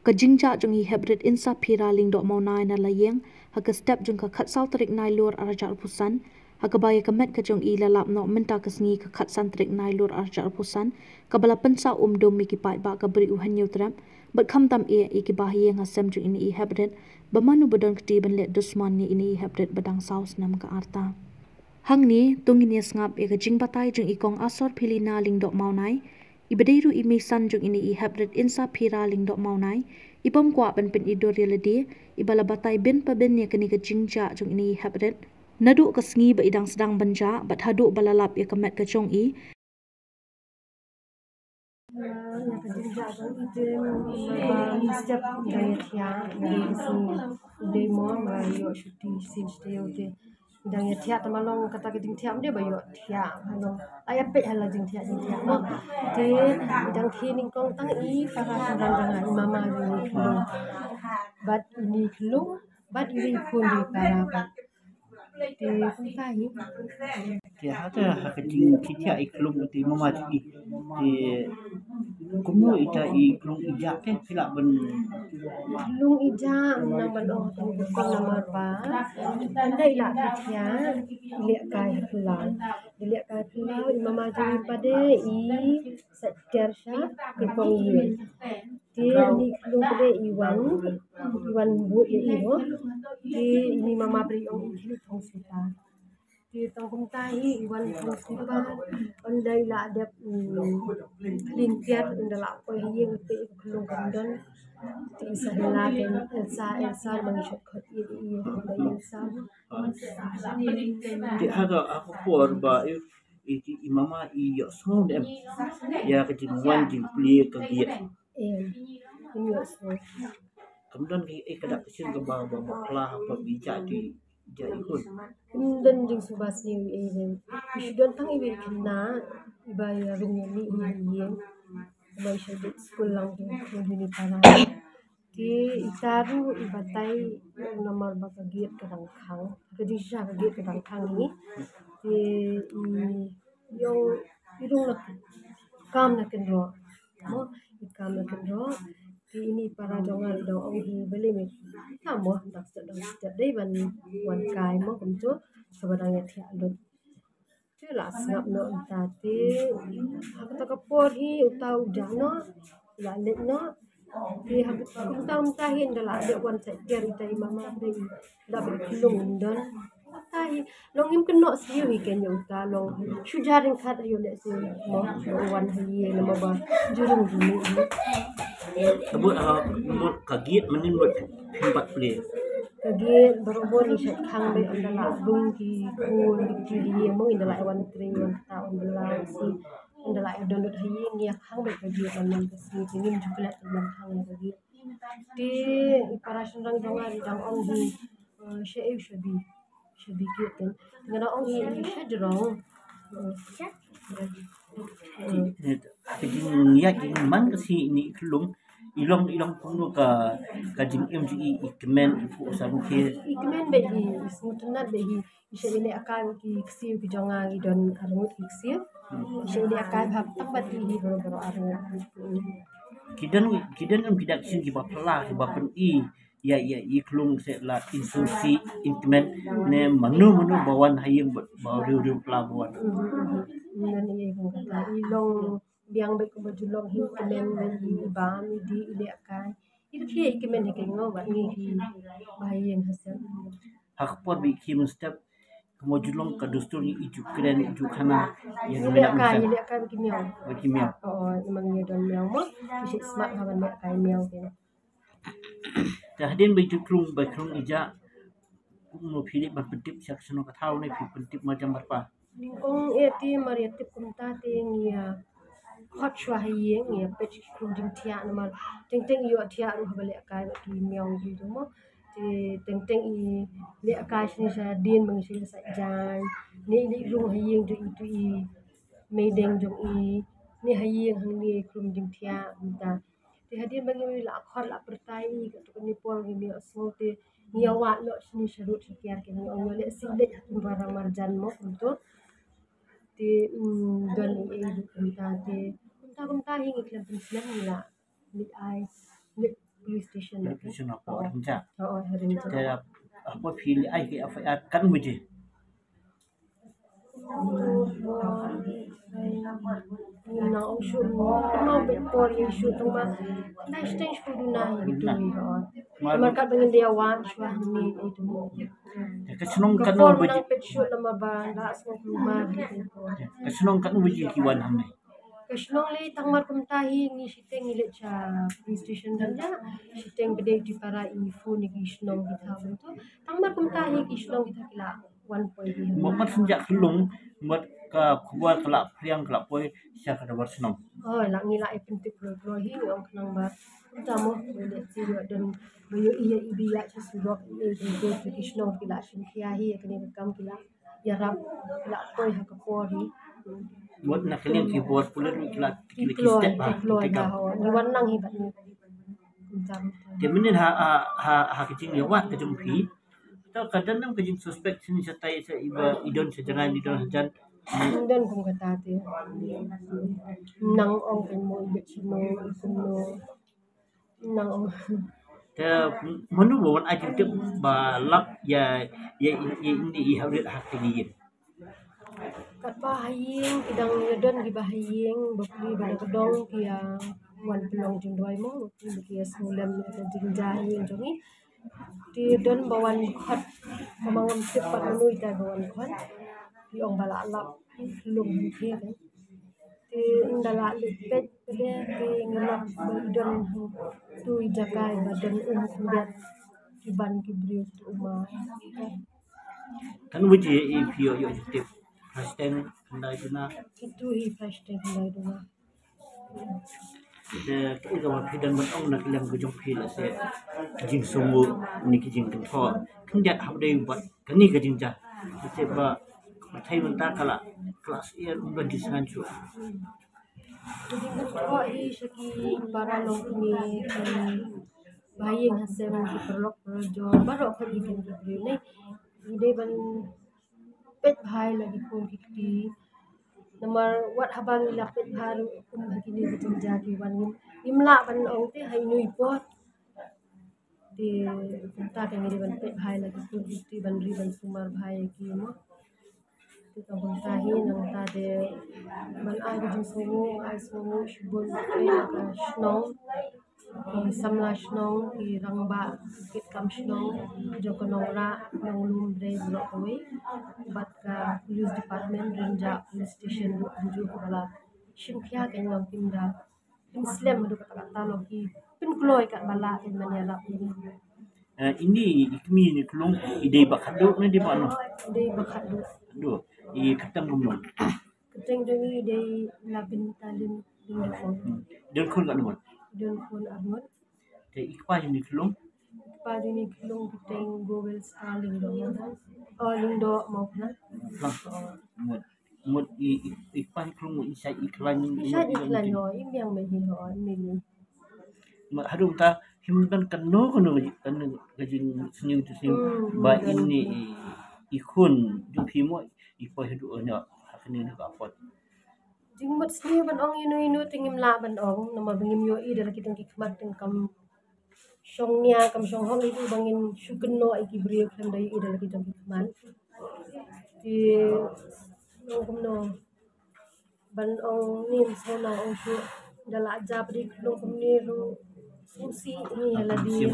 ka jingja jung I hebret insa phira ling dok mau nai na layeng ha ka step jung ka khat sau trik nai lur arjar pusan ha ka bai ka met ka jung I lalap no menta ka sngi ka khat san trik nai lur arjar pusan ka bala pensa dom mi ki pai ba ka beri uhan nyutram bat kham tam I ki bahiyeng ha sem jung ini I hebret ba manu badon kti ban le dusman ni ini I hebret badang saus nam ka arta hang ni tungin ya ngap ka jing batai jung ikong asor philina ling dok mau nai ibadeiru imi san jung ini I hebret insa phira ling dok mau nai ipom kwa ban pen idor yeladi ibala batai bin pa bin ya kani ka jingja jung ini I hebret nadu ka sngi ba idang sedang banja bat hadu balalap ya kamet ka jong I Setiap gaya tia dari sini demo bayo syuting scene dia udah dan ya tia temalong kata ke tia dia bayo tia halong ayah pe hala jing tia mo de dang kini kong tang I para rang mama ni kelung bat ni kelung bat ini pun di para bat de kuntai thì hát là cái chuyện khi chạy luôn thì mà thì cũng nuôi ita luôn ija cái là bên lung ija nang balong tong ko nomor ba andai la kia lihat kai pulau mama jadi pada sejar sya kepong dia ni lung pada iwan bu ini ini mama beri ong ini tong sita di tong tahi iwan tong sita andai la ada lintiar indala ko yang te lung kandon di sahila ken elsa mengishot khot ini elsa thì hát là aku kuat bah itu imama iyo semua dem ya cái chuyện quan chuyện plia cái gì ini semua kemudian cáidak kecil ke bawah kelah apa bijak di jadi pun dan jing subas ni isudon tang ibe kena ibaya rumeli yen ibay syadit school lang ni para di itaru ibatai nomor bakagit kadang kang kadisha kagit kadang kang ni di yung irung na kam na kendro mo ikam na kendro di ini para jongal dong ong hi beli me kamo dak sedang dai ban wan kai mo kumtu sabadang ya thia lut tu la snap no tati ta kapor hi utau jano la let no di habis utau tahin dala de wan sa tiar itai mama dai da belum don tahi long im keno siu hi ken yo ta long shujaring khat yo le si mo wan hi le mo ba jurung ni kebut kaget menimut tempat plia kaget berobor ni syat khang be andala bung ki kun ki di mo indala wan kring wan ta andala si andala donut hi ni khang be kaget man si tingin juklat man khang kaget di iparasyon rang jongar dang ong hi syai shabi kiten ngana ong hi syadrong cái ya cái man cái si ini kelung ilong pun ka jing MGE ikmen ipu sabu ke ikmen be hi smutnat be hi syai akan ki ksiu ki jonga gi don armut ki ksiu syai akan hab tambat hi boro armut kidan tidak sin ki bapla ki bapen ya iklung se la insusi ikmen ne manu bawan hayeng riu pelabuhan nan ye kong kata ilong biang be ko bajulong hi kemen di bam di ile akai itu ki kemen he kengo ba ni hi bayen hasan hakpor bi kim step kemojulong ka dustur ni iju kren iju kana yang ile akai bagi miao oh memang ye don miao mo si smart ha ban akai miao ke tahdin bi klung ija mo philip ban pentip saksono ka thau ne pentip macam apa ningkong eti mariatip kumta te ngia hot shwa hiye ngia pech kunding tia namar teng yo tia ru habale akai ki miao gi mo te teng I le akai sini sa din mengisi sa jan ni rung hiye du itu I medeng jong I ni hiye hang ni kunding tia kumta te hadin bangi la khol la pertai ka tu ni pol gi mi asmo te ngiawa lo sini sharut sikiar ke ngi ongole sile barang marjan mo untuk di don kumta kumta hingi klan pensian nila ni ai ni police station Police station apa Rinca. Rinca. Dia apa pilih ai ke FIR kan beje. Na shoot no before you shoot ma na stage fu na gitu marka dengan dia wan shwa ni itu Kesenong kan before beje. nang pet shoot nama ba na asmo rumah gitu Kesenong kan beje kiwan hamne. Kesenong le tangmar kumtahi ni siteng ile cha police station dan ja siteng gede di para info ni kesenong kita betul tangmar kumtahi kesenong kita kila 1 point Mat senjak kelung mat ka kubuat kelak priang kelak poi sia kada bersenong. Oh, lang nila ay pentik pro hi ang kanang ba. Tamo boleh sih dan bayo iya ibiya sa subok iya ke kisno kila sin kiyahi kani kam kila yarap kila toy ha kapori. Buat nak kalian keyboard pula kelak Kilo step kilo dah ni wanang hibat ni. Dia menen ha kecing lewat ke jumpi. Atau kadang-kadang kejing suspek sini setai se iba idon sejangan idon sejan. Dan kung kata ti nang ong mo ibet sino ikuno nang ong Dia menu bawan aja tip balap ya ini ihabrit hak tinggi. kat bahaying kidang yodon gi bahaying bakli bala kedong kia wan pelong jing doi mo kia sulam ke jing jahing jongi di don bawan khot pamangam cepat menui ta bawan khot di ong bala lap lum ke kan di ndala lipet pede di ngelap don tu jagai badan kudat kiban kibriu umah Kan uji pio yo tip hashtag kendai guna. itu hi hashtag ndai dua Dia kalau pidan batong nak ilang kejong pil se kejing sunggu ni kejing kentho. Kan dia habdai buat kani kejing jah. Sebab Thai mentah kala kelas ia umban di sanchu. Kau ini segi para long ni bayang hasil yang perlok perjo baru aku bikin video ni ide ban pet bahai lagi pun kiki nomor wat habang ila pet baru begini betul jadi wan imla ban ong te hai nui pot di kita kan ide ban pet bahai lagi pun kiki ban ri ban sumar bahai ki mo Tentang tahi nang tade ban ai bijing sungu shubun ka snow ki samla snow ki rangba kit kam snow jo konora nang lumbre blok koi bat ka police department renja police station anju bala shimkhya kan lang pinda inslam du ka talo ki pin kloi ka bala in manila ini Ini ikmi ni kelung ide bakado ni di mana? de bakadu Aduh, i ketang belum. keteng dengi de labin talin dingko Dan kau kat mana? don pun abot Te ikpa ni kelung. padi ni kilong kiteng gowel saling do oh lindo mau na Mut ikpa ni kelung isai iklan siya iklan ho imyang may hi ho ni Harum ta himdan kanu gajing senyum tu senyum ba ini ikun jupi mo ipo hidu nya hakni ni kapot jingmat sni ban ong inu tingim la ban ong nama bangim yo i dala kiteng kikmat teng kam shongnya kam shong hong itu bangin shukenno ai kibrio kan dai i dala kiteng kikman di no ban ong nim sona ong shu dala ajab di klong ni ru susi ni la di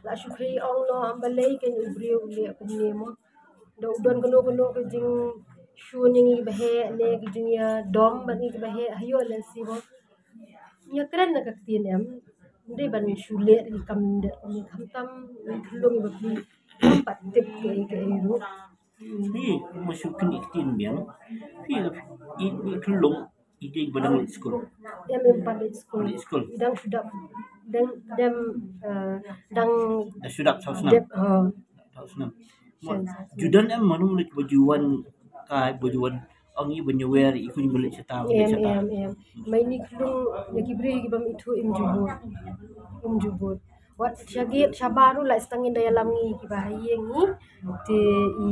la shukri ong no ambalai kan ubrio le kan ni mo do udon kono ke jing shu ni bahe ne jing ya dom ban ni bahe ayo la si mo ya keren na kaktin em de ban shu le di kam de ni khamtam klong ba ki pat tip ke ru ni musyukin iktin biang ini kelung ide badang school em public school idang sudah dan dang dah sudah sausna dep sausna judan em manu mulik bajuan ka bajuan ongi banyawer ikun balik seta em mai ni klung lagi beri gibam itu imjubut wat syagit syabaru la stangin daya lamngi kibahayeng ni te i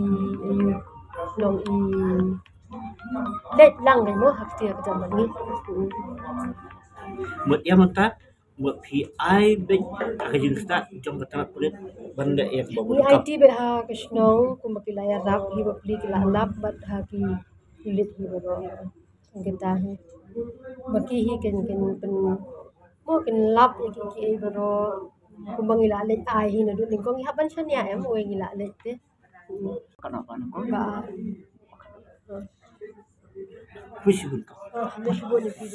long i let lang mo hakti ka jaman ni mut ya mata buat PI baik kajing kita jom kata pelit benda yang Ni bawa IT bet ha kasnong ku makilaya rap hi bapli kila lap bat ha ki kulit hi baro kita hi maki hi ken pen mo ken lap ki ki baro ku mangila le ai hi na du ning kong haban chan ya em we ngila le te kenapa nak ba Push pun kau. ha me shubo ni ki